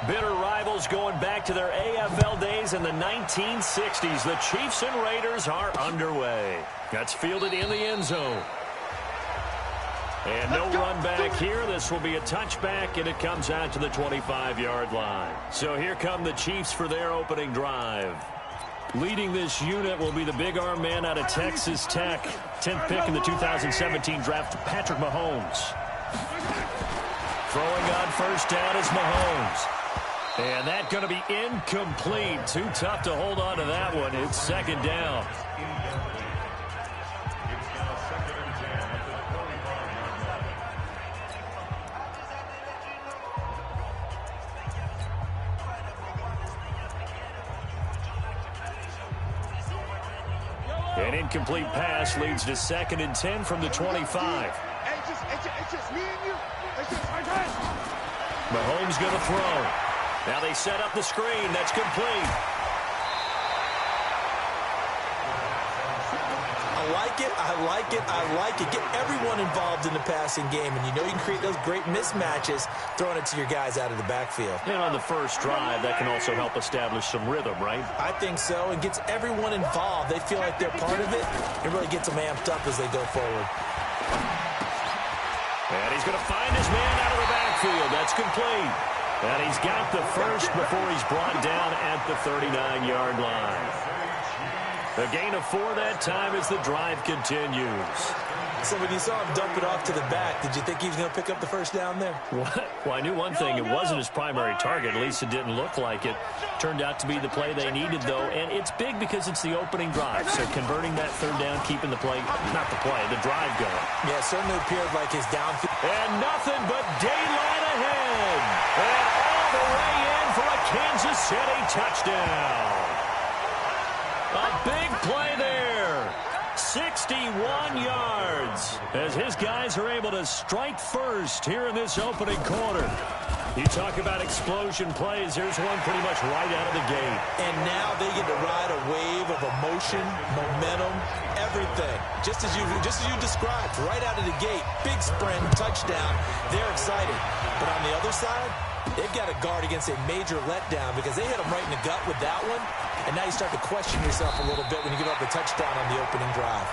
Bitter rivals going back to their AFL days in the 1960s. The Chiefs and Raiders are underway. That's fielded in the end zone. And no run back here. This will be a touchback, and it comes out to the 25-yard line. So here come the Chiefs for their opening drive. Leading this unit will be the big arm man out of Texas Tech. 10th pick in the 2017 draft, Patrick Mahomes. Throwing on first down is Mahomes. And that's going to be incomplete. Too tough to hold on to that one. It's second down. An incomplete pass leads to 2nd and 10 from the 25. It's just me and you. Mahomes going to throw. Now they set up the screen. That's complete. I like it. Get everyone involved in the passing game, and you know you can create those great mismatches throwing it to your guys out of the backfield. And on the first drive, that can also help establish some rhythm, right? I think so, and gets everyone involved. They feel like they're part of it. It really gets them amped up as they go forward. And he's going to find his man out of the backfield. That's complete. And he's got the first before he's brought down at the 39-yard line. A gain of 4 that time as the drive continues. So when you saw him dump it off to the back, did you think he was going to pick up the first down there? What? Well, I knew one thing. It wasn't his primary target. At least it didn't look like it. Turned out to be the play they needed, though. And it's big because it's the opening drive. So converting that third down, keeping the play, not the play, the drive going. Yeah, certainly appeared like his downfield. And nothing but daylight ahead. And all the way in for a Kansas City touchdown. A big play there. 61 yards as his guys are able to strike first here in this opening quarter. You talk about explosion plays. Here's one pretty much right out of the gate. And now they get to ride a wave of emotion, momentum, everything. Just as you described, right out of the gate. Big sprint, touchdown. They're excited. But on the other side, they've got to guard against a major letdown because they hit them right in the gut with that one. And now you start to question yourself a little bit when you give up the touchdown on the opening drive.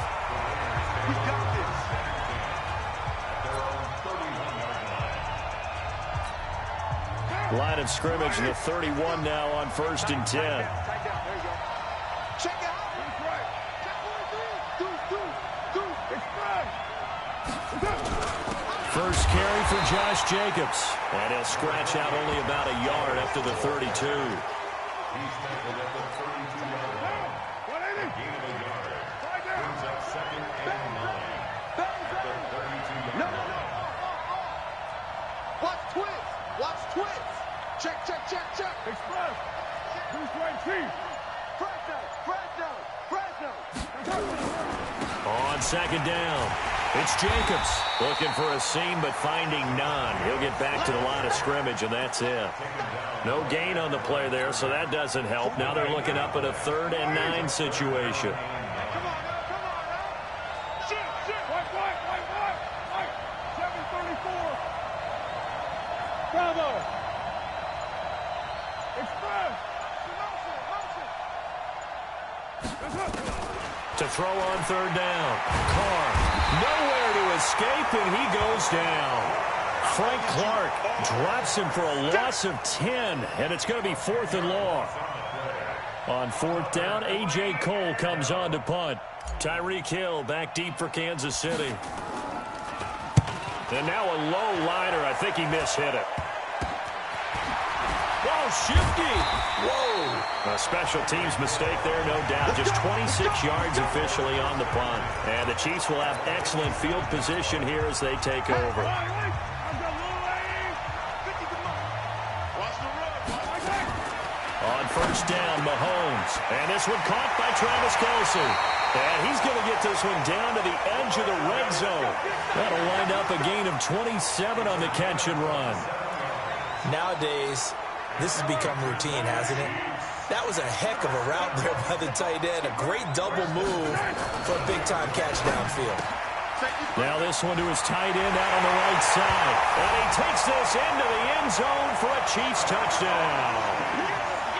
We got this. Line of scrimmage, the 31 now on 1st and 10. Check out. First carry for Josh Jacobs. And he'll scratch out only about a yard up to the 32. He's tackled at the 32-yard line. Gain of a yard. Brings up 2nd and 9. At the 32-yard line. Watch twist. Watch twist. Check. Express. Who's right feet? Fresno. On 2nd down, it's Jacobs looking for a seam but finding none. He'll get back to the line of scrimmage, and that's it. No gain on the play there, so that doesn't help. Now they're looking up at a 3rd and 9 situation. Come on now. Shit. White. 734. Bravo. Express. To throw on 3rd down. Carr, nowhere to escape, and he goes down. Frank Clark drops him for a loss of 10, and it's going to be 4th and long. On 4th down, A.J. Cole comes on to punt. Tyreek Hill back deep for Kansas City. And now a low liner. I think he mishit it. Whoa, shifty. Whoa. A special teams mistake there, no doubt. Just 26 yards officially on the punt. And the Chiefs will have excellent field position here as they take over. On 1st First down, Mahomes. And this one caught by Travis Kelce. And he's going to get this one down to the edge of the red zone. That'll wind up a gain of 27 on the catch and run. Nowadays, this has become routine, hasn't it? That was a heck of a route there by the tight end. A great double move for a big-time catch downfield. Now this one to his tight end out on the right side. And he takes this into the end zone for a Chiefs touchdown.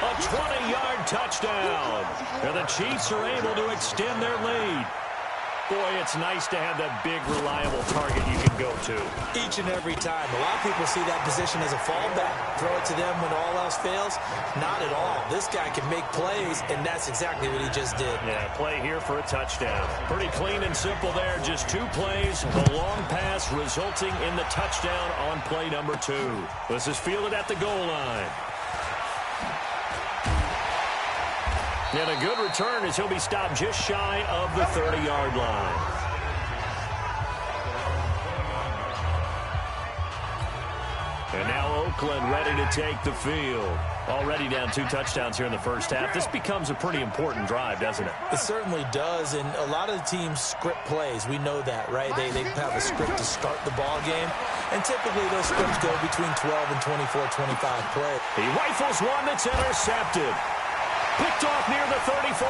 A 20-yard touchdown. And the Chiefs are able to extend their lead. Boy, it's nice to have that big, reliable target you can go to. Each and every time. A lot of people see that position as a fallback. Throw it to them when all else fails. Not at all. This guy can make plays, and that's exactly what he just did. Yeah, play here for a touchdown. Pretty clean and simple there. Just 2 plays. The long pass resulting in the touchdown on play number 2. This is fielded at the goal line. And a good return as he'll be stopped just shy of the 30-yard line. And now Oakland ready to take the field. Already down 2 touchdowns here in the first half. This becomes a pretty important drive, doesn't it? It certainly does, and a lot of the teams script plays. We know that, right? They have a script to start the ball game, and typically those scripts go between 12 and 24, 25 plays. He rifles one that's intercepted. Picked off near the 34.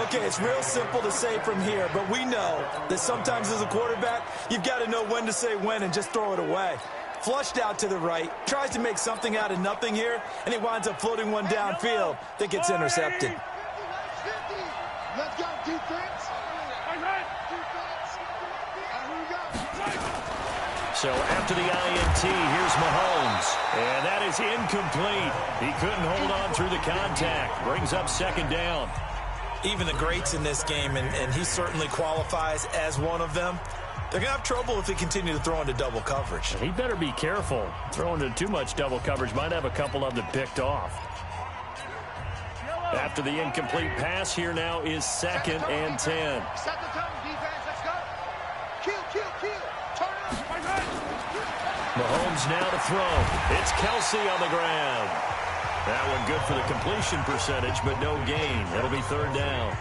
Okay, it's real simple to say from here, but we know that sometimes as a quarterback, you've got to know when to say when and just throw it away. Flushed out to the right, tries to make something out of nothing here, and he winds up floating one downfield that gets intercepted. Let's go, defense. So after the INT, here's Mahomes. And that is incomplete. He couldn't hold on through the contact. Brings up second down. Even the greats in this game, and he certainly qualifies as one of them, they're going to have trouble if they continue to throw into double coverage. He better be careful. Throwing into too much double coverage might have a couple of them picked off. After the incomplete pass, here now is 2nd and 10. Set the tone, defense. Let's go. Kill. Turn it up. Mahomes now to throw. It's Kelce on the ground. That one good for the completion percentage, but no gain. It'll be 3rd down.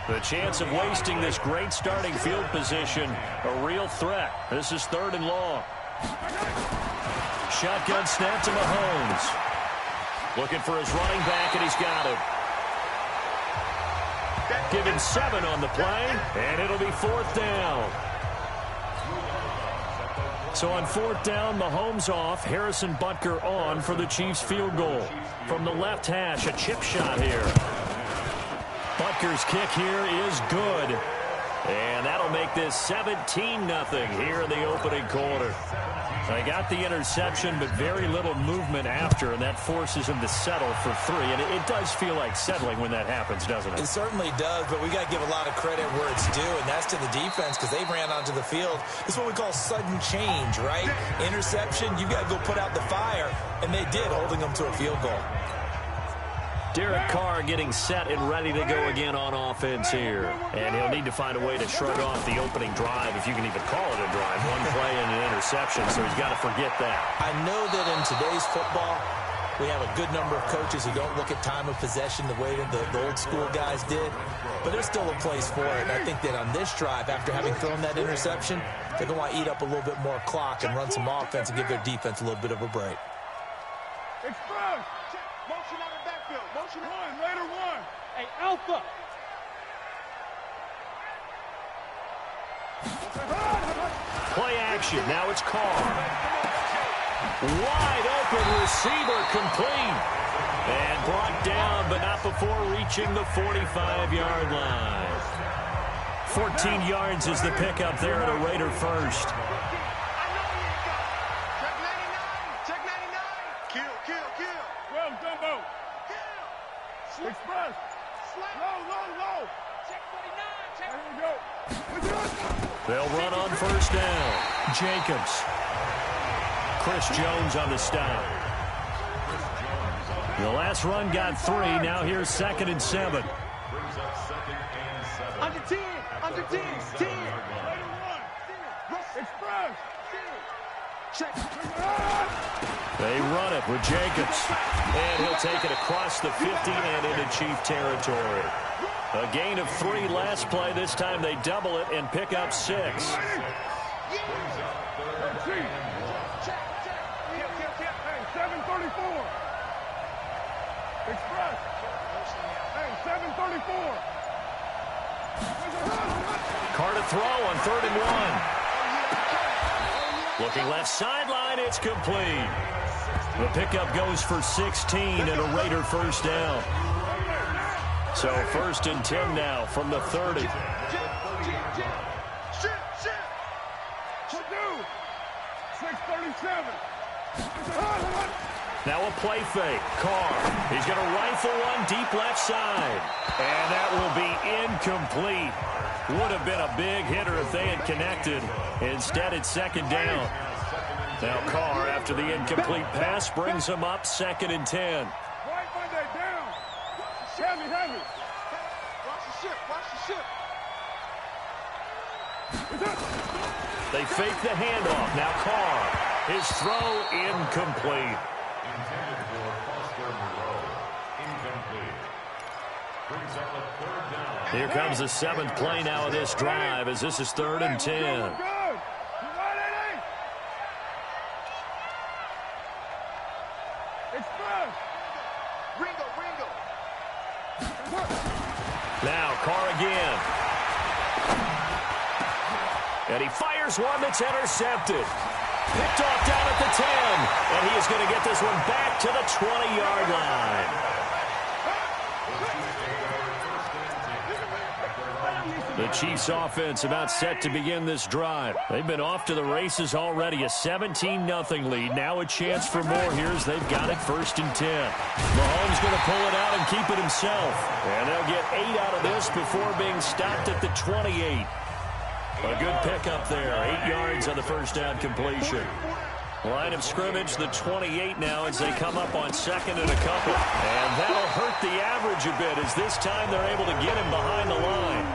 The chance of wasting this great starting field position, a real threat. This is 3rd and long. Shotgun snap to Mahomes. Looking for his running back, and he's got him. Give him 7 on the play, and it'll be 4th down. So on 4th down, Mahomes off, Harrison Butker on for the Chiefs field goal. From the left hash, a chip shot here. Butker's kick here is good. And that'll make this 17-0 here in the opening quarter. They got the interception, but very little movement after, and that forces him to settle for 3. And it does feel like settling when that happens, doesn't it? It certainly does, but we got to give a lot of credit where it's due, and that's to the defense because they ran onto the field. This is what we call sudden change, right? Interception, you got to go put out the fire, and they did, holding them to a field goal. Derek Carr getting set and ready to go again on offense here. And he'll need to find a way to shrug off the opening drive, if you can even call it a drive. 1 play and an interception, so he's got to forget that. I know that in today's football, we have a good number of coaches who don't look at time of possession the way that the old school guys did. But there's still a place for it. And I think that on this drive, after having thrown that interception, they're going to want to eat up a little bit more clock and run some offense and give their defense a little bit of a break. Express. Motion out of backfield. Motion one. Later one. Hey, Alpha. Play action. Now it's Carr. Wide open receiver complete. And brought down, but not before reaching the 45-yard line. 14 yards is the pickup there at a Raider first. Check 99. Kill. Well, Dumbo. Kill. Express. Low. Check 49. Here we go. They'll run on first down. Jacobs. Chris Jones on the stop. The last run got 3. Now here's 2nd and 7. 10. Under 10. 10. Later one. Express. Check. They run it with Jacobs. And he'll take it across the 50 and into Chief territory. A gain of 3 last play. This time they double it and pick up 6. Hey, 734. Express. Hey, 734. Carr to throw on 3rd and 1. Looking left sideline, it's complete. The pickup goes for 16 and a Raider first down. So 1st and 10 now from the 30. Shit. 637. Now a play fake. Carr. He's going to rifle one deep left side. And that will be incomplete. Would have been a big hitter if they had connected. Instead, it's 2nd down. Now Carr, after the incomplete pass, brings him up 2nd and 10. Right Monday down. Heavy. Watch the ship. They fake the handoff. Now Carr. His throw incomplete. Intended for Foster Moreau. Incomplete. Brings up a 3rd down. Here comes the 7th play now of this drive as this is 3rd and 10. Good. Express. Ringo. Now Carr again. And he fires one that's intercepted. Picked off down at the 10. And he is going to get this one back to the 20-yard line. The Chiefs offense about set to begin this drive. They've been off to the races already. A 17-0 lead. Now a chance for more here as they've got it 1st and 10. Mahomes going to pull it out and keep it himself. And they'll get 8 out of this before being stopped at the 28. A good pickup there. 8 yards on the first down completion. Line of scrimmage, the 28 now as they come up on 2nd and a couple. And that'll hurt the average a bit as this time they're able to get him behind the line.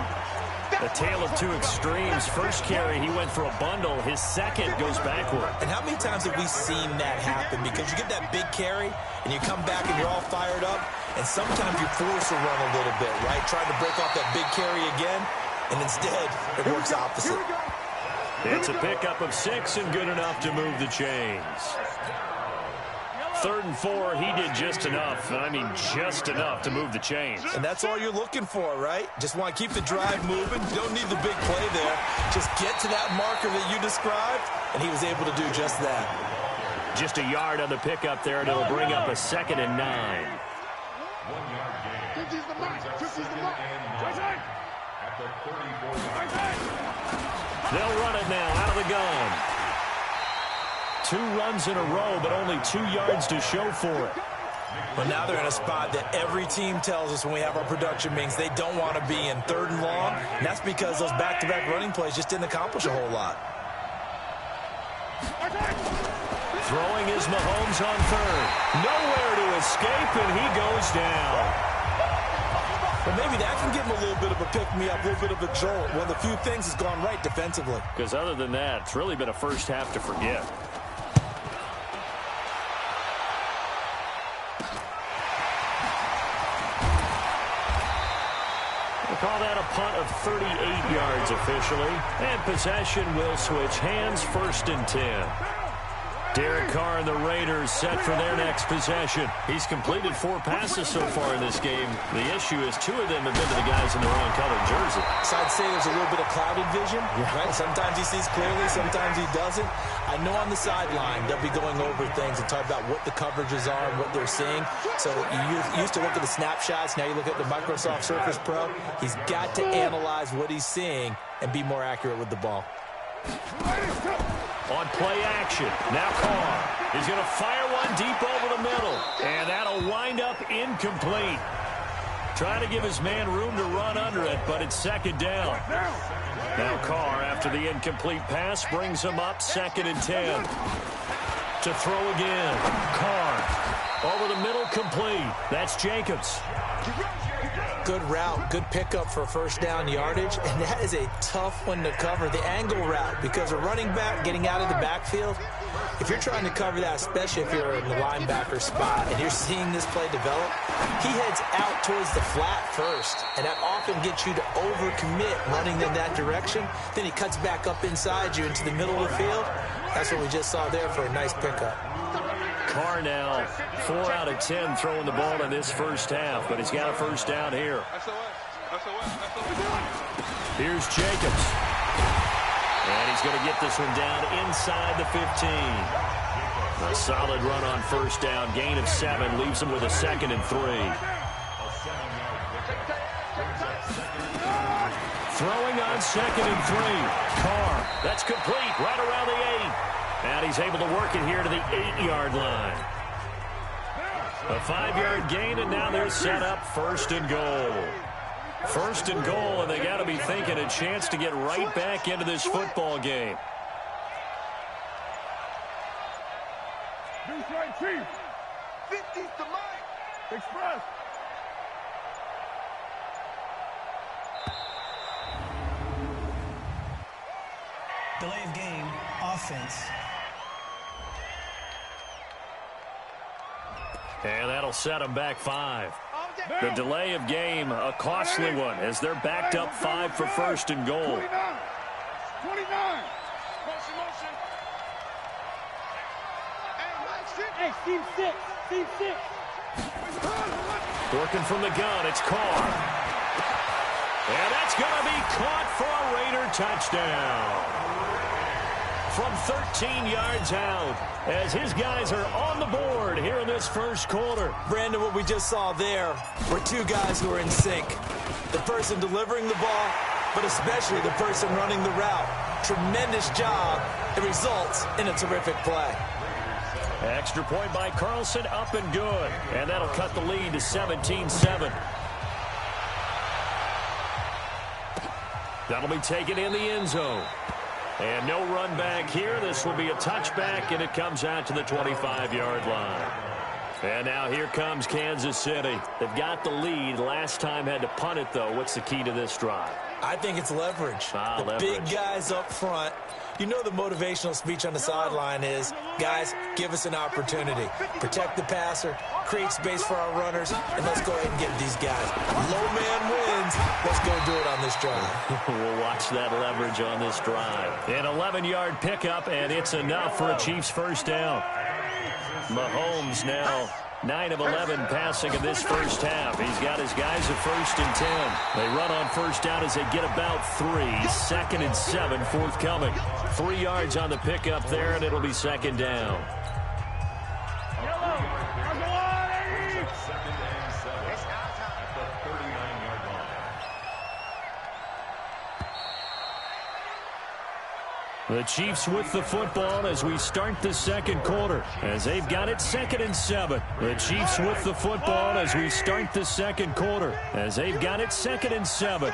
A tale of 2 extremes. First carry, he went for a bundle. His second goes backward. And how many times have we seen that happen? Because you get that big carry, and you come back and you're all fired up, and sometimes you force a run a little bit, right? Trying to break off that big carry again, and instead it works opposite. It's a pickup of 6 and good enough to move the chains. 3rd and 4, he did just enough. I mean, just enough to move the chains. And that's all you're looking for, right? Just want to keep the drive moving. You don't need the big play there. Just get to that marker that you described, and he was able to do just that. Just a yard on the pickup there, and it'll bring up a 2nd and 9. 1 yard gain. 50's the mark. 50's the mark. At the 34-yard. They'll run it now out of the gun. 2 runs in a row, but only 2 yards to show for it. But now they're in a spot that every team tells us when we have our production meetings they don't want to be in, 3rd and long. And that's because those back-to-back running plays just didn't accomplish a whole lot. Throwing is Mahomes on 3rd. Nowhere to escape, and he goes down. But maybe that can give him a little bit of a pick-me-up, a little bit of a jolt. One of the few things has gone right defensively. Because other than that, it's really been a first half to forget. We'll call that a punt of 38 yards officially. And possession will switch hands, 1st and 10. Derek Carr and the Raiders set for their next possession. He's completed 4 passes so far in this game. The issue is 2 of them have been to the guys in the wrong colored jersey. So I'd say there's a little bit of clouded vision, right? Sometimes he sees clearly, sometimes he doesn't. I know on the sideline they'll be going over things and talk about what the coverages are and what they're seeing. So you used to look at the snapshots. Now you look at the Microsoft Surface Pro. He's got to analyze what he's seeing and be more accurate with the ball. On play action, now Carr. He's going to fire one deep over the middle. And that'll wind up incomplete. Trying to give his man room to run under it, but it's 2nd down. Now Carr, after the incomplete pass, brings him up 2nd and 10. To throw again. Carr. Over the middle, complete. That's Jacobs. good route, good pickup for first down yardage, and that is a tough one to cover, the angle route, because a running back getting out of the backfield, if you're trying to cover that, especially if you're in the linebacker spot and you're seeing this play develop, he heads out towards the flat first, and that often gets you to overcommit running in that direction. Then he cuts back up inside you into the middle of the field. That's what we just saw there for a nice pickup. Carr now 4 out of 10 throwing the ball in this first half, but he's got a first down here. Here's Jacobs. And he's going to get this one down inside the 15. A solid run on first down. Gain of 7 leaves him with a 2nd and 3. Throwing on 2nd and 3. Carr. That's complete right around the 8. And he's able to work it here to the 8-yard line. A 5-yard gain, and now they're set up 1st and goal. 1st and goal, and they got to be thinking a chance to get right back into this football game. Deuce right, Chief. 50's the mic. Express. Delay of game, offense. And that'll set them back 5. The delay of game, a costly one, as they're backed up 5 for 1st and goal. 29. Motion. Hey, Steve 6. Working from the gun, it's Carr. And that's going to be caught for a Raider touchdown. From 13 yards out, as his guys are on the board here in this first quarter. Brandon, what we just saw there were two guys who are in sync. The person delivering the ball, but especially the person running the route. Tremendous job. It results in a terrific play. Extra point by Carlson, up and good. And that'll cut the lead to 17-7. That'll be taken in the end zone. And no run back here. This will be a touchback, and it comes out to the 25-yard line. And now here comes Kansas City. They've got the lead. Last time had to punt it, though. What's the key to this drive? I think it's leverage. Leverage. Big guys up front. You know the motivational speech on the sideline is, guys, give us an opportunity. Protect the passer, create space for our runners, and let's go ahead and get these guys. Low man wins. Let's go do it on this drive. We'll watch that leverage on this drive. An 11-yard pickup, and it's enough for a Chiefs first down. Mahomes now 9 of 11 passing in this first half. He's got his guys at 1st and 10. They run on first down as they get about 3. 2nd and 7 forthcoming. 3 yards on the pickup there, and it'll be 2nd down. The Chiefs with the football as we start the second quarter, as they've got it 2nd and 7. The Chiefs with the football as we start the second quarter, as they've got it 2nd and 7.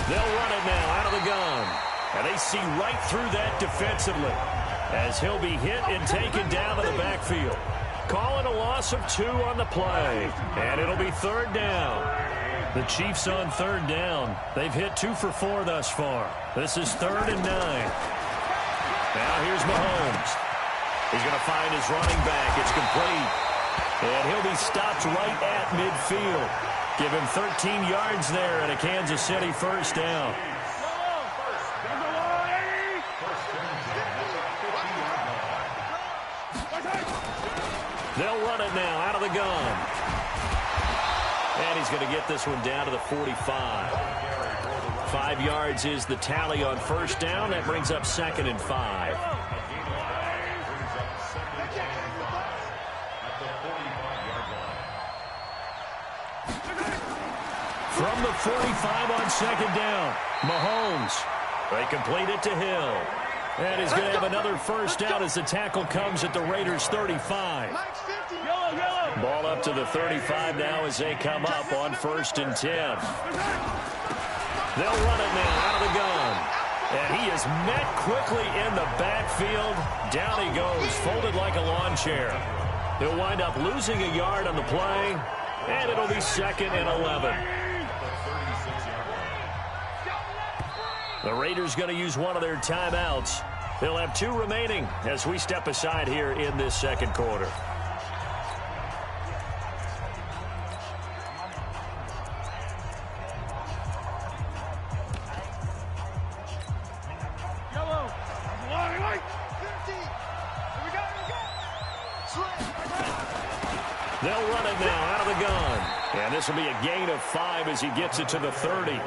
They'll run it now out of the gun. And they see right through that defensively, as he'll be hit and taken down in the backfield. Calling a loss of 2 on the play, and it'll be 3rd down. The Chiefs on 3rd down. They've hit 2 for 4 thus far. This is 3rd and 9. Now here's Mahomes. He's going to find his running back. It's complete. And he'll be stopped right at midfield. Give him 13 yards there and a Kansas City first down. They'll run it now out of the gun. And he's going to get this one down to the 45. 5 yards is the tally on first down. That brings up 2nd and 5. From the 45 on 2nd down, Mahomes. They complete it to Hill. And he's going to have another first down as the tackle comes at the Raiders' 35. Ball up to the 35 now as they come up on 1st and 10. They'll run it now out of the gun. And he is met quickly in the backfield. Down he goes, folded like a lawn chair. He'll wind up losing a yard on the play. And it'll be 2nd and 11. The Raiders going to use one of their timeouts. They'll have 2 remaining as we step aside here in this second quarter. They'll run it now out of the gun. And this will be a gain of 5 as he gets it to the 30.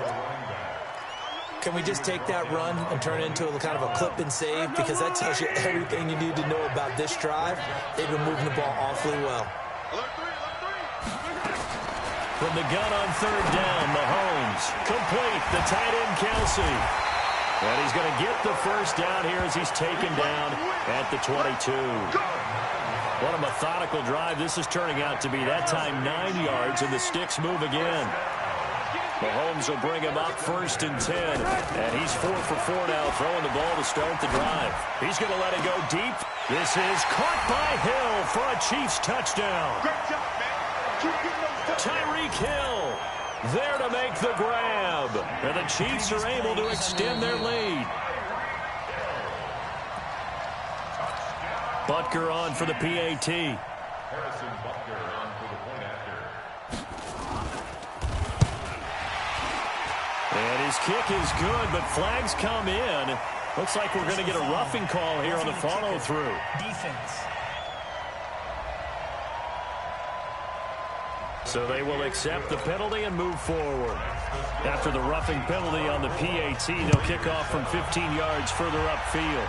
Can we just take that run and turn it into a kind of a clip and save? Because that tells you everything you need to know about this drive. They've been moving the ball awfully well. From the gun on 3rd down, Mahomes. Complete, the tight end, Kelsey. And he's going to get the first down here as he's taken down at the 22. What a methodical drive this is turning out to be. That time 9 yards, and the sticks move again. Mahomes will bring him up 1st and 10. And he's 4 for 4 now, throwing the ball to start the drive. He's going to let it go deep. This is caught by Hill for a Chiefs touchdown. Great job, man. Keep getting those touchdowns. Tyreek Hill there to make the grab. And the Chiefs are able to extend their lead. Butker on for the PAT. Harrison Butker on for the point after. And his kick is good, but flags come in. Looks like we're going to get a roughing call here on the follow-through. Defense. So they will accept the penalty and move forward. After the roughing penalty on the PAT, they'll kick off from 15 yards further upfield.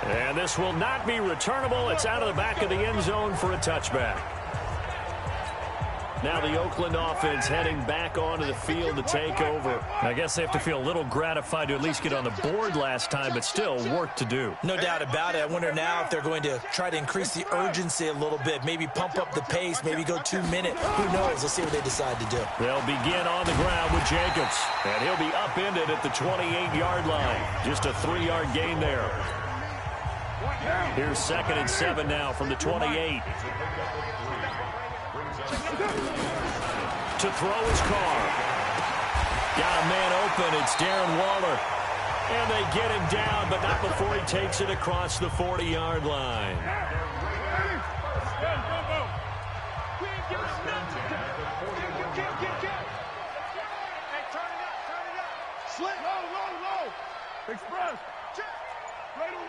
And this will not be returnable. It's out of the back of the end zone for a touchback. Now the Oakland offense heading back onto the field to take over. I guess they have to feel a little gratified to at least get on the board last time, but still work to do. No doubt about it. I wonder now if they're going to try to increase the urgency a little bit, maybe pump up the pace, maybe go 2-minute. Who knows? Let's see what they decide to do. They'll begin on the ground with Jacobs, and he'll be upended at the 28-yard line. Just a 3-yard gain there. Here's 2nd and 7 now from the 28. To throw his car. Got a man open. It's Darren Waller. And they get him down, but not before he takes it across the 40-yard line. Express. Radar 1.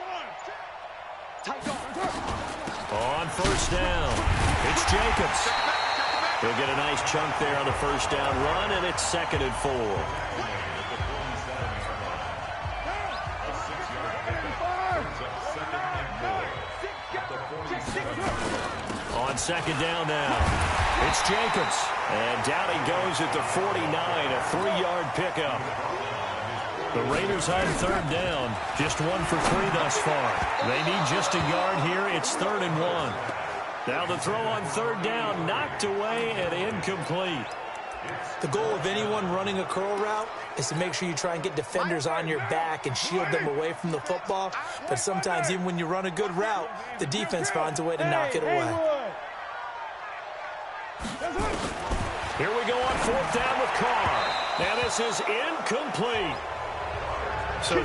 On 1st down, it's Jacobs. He'll get a nice chunk there on the 1st down run, and it's 2nd and 4. On 2nd down now, it's Jacobs. And down he goes at the 49, a 3-yard pickup. The Raiders on 3rd down, just 1 for 3 thus far. They need just a yard here. It's 3rd and 1. Now the throw on 3rd down, knocked away and incomplete. The goal of anyone running a curl route is to make sure you try and get defenders on your back and shield them away from the football. But sometimes even when you run a good route, the defense finds a way to knock it away. Here we go on 4th down with Carr. Now this is incomplete. So